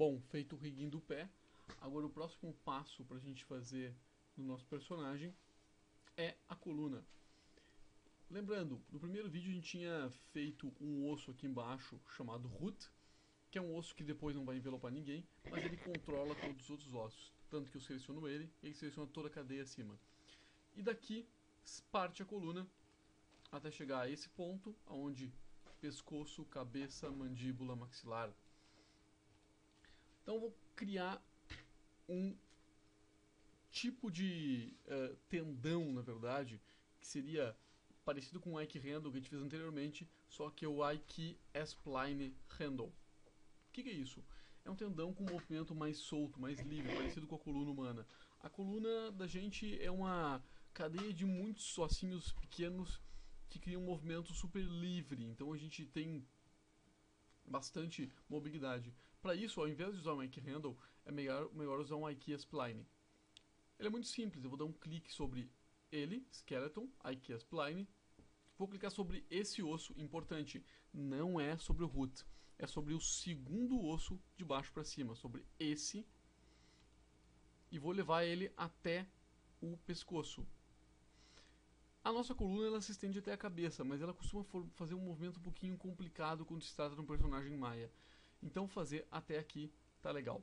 Bom, feito o rigging do pé, agora o próximo passo para a gente fazer no nosso personagem é a coluna. Lembrando, no primeiro vídeo a gente tinha feito um osso aqui embaixo chamado root, que é um osso que depois não vai envelopar ninguém, mas ele controla todos os outros ossos. Tanto que eu seleciono ele, e ele seleciona toda a cadeia acima. E daqui parte a coluna até chegar a esse ponto, onde pescoço, cabeça, mandíbula, maxilar. Então eu vou criar um tipo de tendão, na verdade, que seria parecido com o Ike Handle que a gente fez anteriormente, só que é o Ike S-Spline Handle. O que é isso? É um tendão com um movimento mais solto, mais livre, parecido com a coluna humana. A coluna da gente é uma cadeia de muitos ossinhos pequenos que criam um movimento super livre, então a gente tem bastante mobilidade. Para isso, ao invés de usar um Ike Handle, é melhor usar um Ike Spline. Ele é muito simples, eu vou dar um clique sobre ele, Skeleton, Ike Spline. Vou clicar sobre esse osso importante, não é sobre o root, é sobre o segundo osso de baixo para cima, sobre esse, e vou levar ele até o pescoço. A nossa coluna ela se estende até a cabeça, mas ela costuma fazer um movimento um pouquinho complicado quando se trata de um personagem maia. Então fazer até aqui tá legal.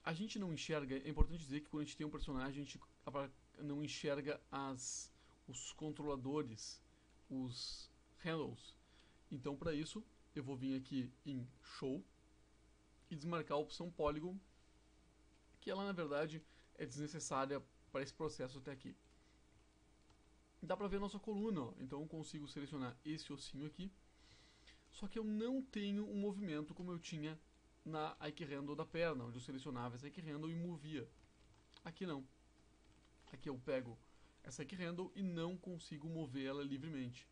A gente não enxerga, é importante dizer que quando a gente tem um personagem, a gente não enxerga os controladores, os handles. Então para isso, eu vou vir aqui em Show e desmarcar a opção Polygon, que ela na verdade é desnecessária para esse processo até aqui. Dá pra ver a nossa coluna, ó. Então eu consigo selecionar esse ossinho aqui, só que eu não tenho um movimento como eu tinha na Ike Handle da perna, onde eu selecionava essa Ike Handle e movia. Aqui não. Aqui eu pego essa Ike Handle e não consigo mover ela livremente.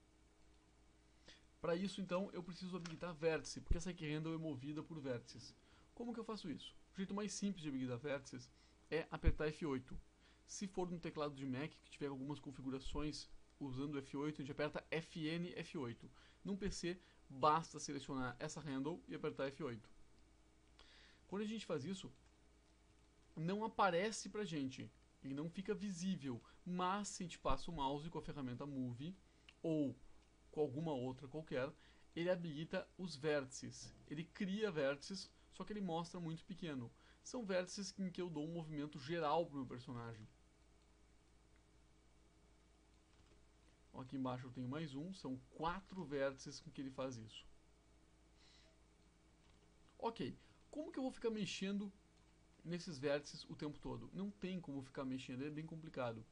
Para isso, então, eu preciso habilitar vértice, porque essa Ike Handle é movida por vértices. Como que eu faço isso? O jeito mais simples de habilitar vértices é apertar F8. Se for no teclado de Mac, que tiver algumas configurações usando F8, a gente aperta FN F8. Num PC, basta selecionar essa handle e apertar F8. Quando a gente faz isso, não aparece pra gente, ele não fica visível, mas se a gente passa o mouse com a ferramenta Move ou com alguma outra qualquer, ele habilita os vértices. Ele cria vértices, só que ele mostra muito pequeno. São vértices em que eu dou um movimento geral pro meu personagem. Aqui embaixo eu tenho mais um, são 4 vértices com que ele faz isso. Ok, como que eu vou ficar mexendo nesses vértices o tempo todo? Não tem como ficar mexendo, é bem complicado.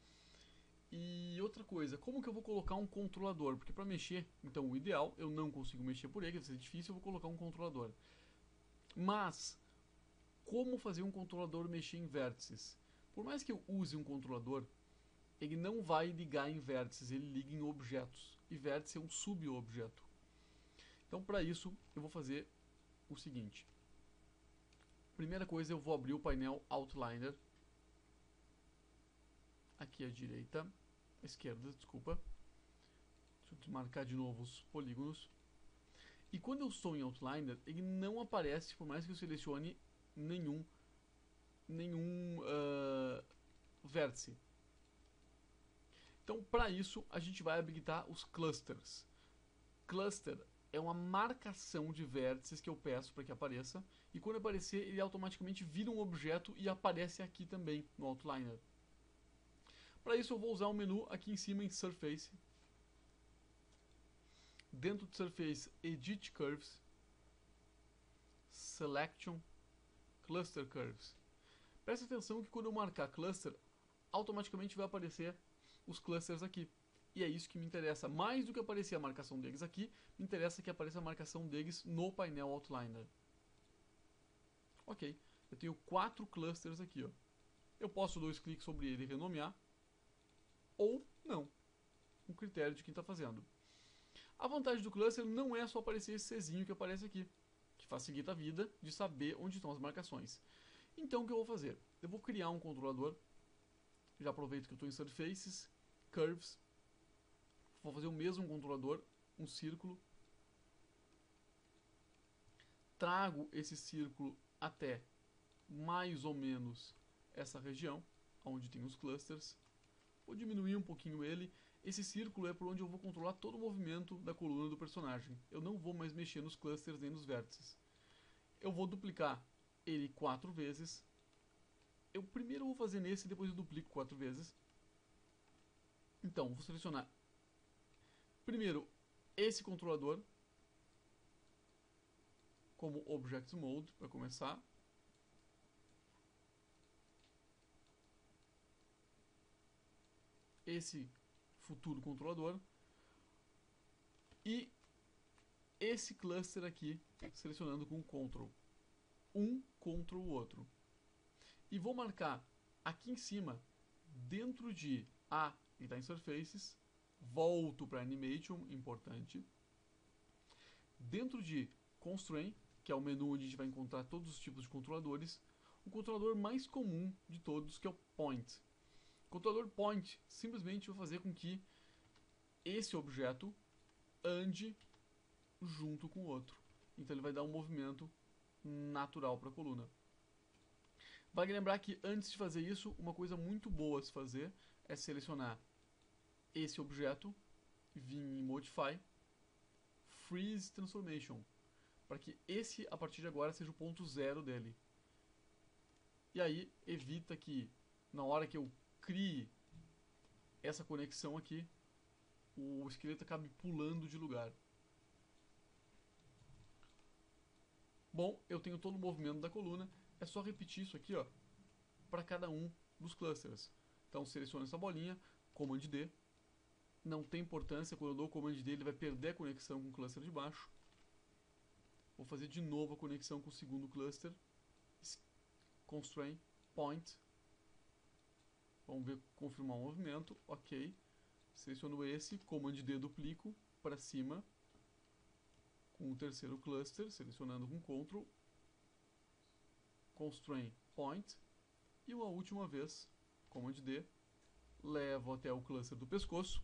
E outra coisa, como que eu vou colocar um controlador? Porque para mexer, então o ideal, eu não consigo mexer por ele, vai ser difícil, eu vou colocar um controlador. Mas, como fazer um controlador mexer em vértices? Por mais que eu use um controlador, ele não vai ligar em vértices, ele liga em objetos. E vértice é um subobjeto. Então, para isso, eu vou fazer o seguinte. Primeira coisa, eu vou abrir o painel Outliner. Aqui à direita, à esquerda, desculpa. Deixa eu desmarcar de novo os polígonos. E quando eu estou em Outliner, ele não aparece, por mais que eu selecione nenhum vértice. Então, para isso, a gente vai habilitar os clusters. Cluster é uma marcação de vértices que eu peço para que apareça, e quando aparecer, ele automaticamente vira um objeto e aparece aqui também no Outliner. Para isso, eu vou usar o menu aqui em cima em Surface. Dentro do Surface, Edit Curves, Selection, Cluster Curves. Preste atenção que quando eu marcar Cluster, automaticamente vai aparecer os clusters aqui. E é isso que me interessa. Mais do que aparecer a marcação deles aqui, me interessa que apareça a marcação deles no painel Outliner. Ok, eu tenho 4 clusters aqui. Ó. Eu posso dar 2 cliques sobre ele e renomear, ou não. Um critério de quem está fazendo. A vantagem do cluster não é só aparecer esse Czinho que aparece aqui, que facilita a vida de saber onde estão as marcações. Então o que eu vou fazer? Eu vou criar um controlador. Já aproveito que eu estou em Surfaces, Curves. Vou fazer o mesmo controlador, um círculo. trago esse círculo até mais ou menos essa região, onde tem os clusters. Vou diminuir um pouquinho ele. Esse círculo é por onde eu vou controlar todo o movimento da coluna do personagem. Eu não vou mais mexer nos clusters nem nos vértices. Eu vou duplicar ele 4 vezes. Eu primeiro vou fazer nesse e depois eu duplico 4 vezes. Então, vou selecionar primeiro esse controlador como Object Mode para começar. Esse futuro controlador. E esse cluster aqui, selecionando com Ctrl. Um contra o outro. E vou marcar aqui em cima, dentro de A e da Interfaces, volto para Animation, importante. Dentro de Constraint, que é o menu onde a gente vai encontrar todos os tipos de controladores, o controlador mais comum de todos, que é o Point. O controlador Point simplesmente vai fazer com que esse objeto ande junto com o outro. Então ele vai dar um movimento natural para a coluna. Vale lembrar que antes de fazer isso, uma coisa muito boa a se fazer é selecionar esse objeto, vir em Modify, Freeze Transformation, para que esse, a partir de agora, seja o ponto zero dele. E aí, evita que, na hora que eu crie essa conexão aqui, o esqueleto acabe pulando de lugar. Bom, eu tenho todo o movimento da coluna, é só repetir isso aqui, ó, para cada um dos clusters. Então, seleciono essa bolinha, Command D. Não tem importância, quando eu dou o Command D, ele vai perder a conexão com o cluster de baixo. Vou fazer de novo a conexão com o segundo cluster. Constraint, Point. Vamos ver, confirmar o movimento, ok. Seleciono esse, Command D duplico para cima. Com o terceiro cluster, selecionando com Ctrl. Constraint, Point. E uma última vez, Command D, levo até o cluster do pescoço.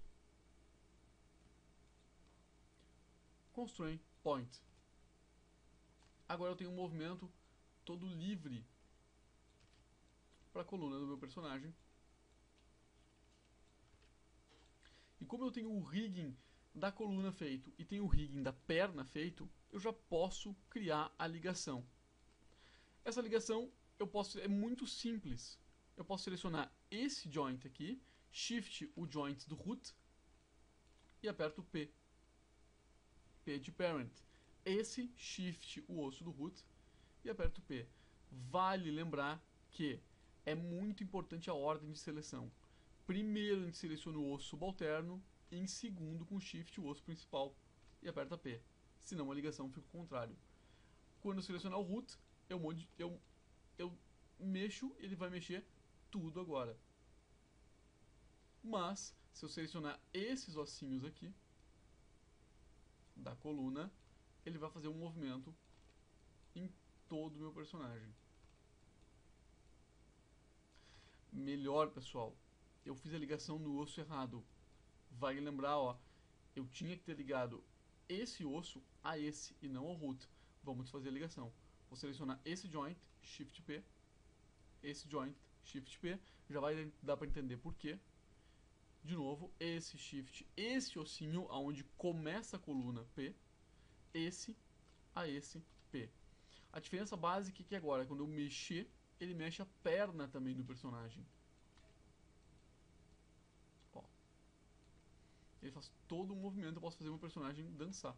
Constraint, Point. Agora eu tenho um movimento todo livre para a coluna do meu personagem. E como eu tenho o rigging da coluna feito e tenho o rigging da perna feito, eu já posso criar a ligação. Essa ligação é muito simples. Eu posso selecionar esse joint aqui, shift o joint do root e aperto P. P de parent. Esse shift o osso do root e aperto P. Vale lembrar que é muito importante a ordem de seleção. Primeiro a gente seleciona o osso subalterno, e em segundo com shift o osso principal e aperta P. Senão a ligação fica ao contrário. Quando eu selecionar o root, eu mexo, ele vai mexer tudo agora. Mas, se eu selecionar esses ossinhos aqui, da coluna, ele vai fazer um movimento em todo o meu personagem. Melhor, pessoal, eu fiz a ligação no osso errado. Vai lembrar, ó, eu tinha que ter ligado esse osso a esse e não ao root. Vamos fazer a ligação. Vou selecionar esse joint, Shift P, esse joint, Shift P, já vai dar para entender por quê. De novo, esse Shift, esse ossinho aonde começa a coluna P, esse a esse P. A diferença básica é que agora, quando eu mexer, ele mexe a perna também do personagem. Ó. Ele faz todo o movimento, eu posso fazer meu personagem dançar.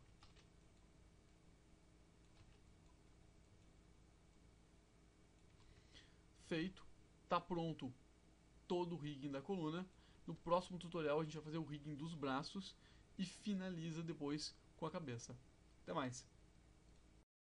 Feito, tá pronto todo o rigging da coluna. No próximo tutorial a gente vai fazer o rigging dos braços e finaliza depois com a cabeça. Até mais!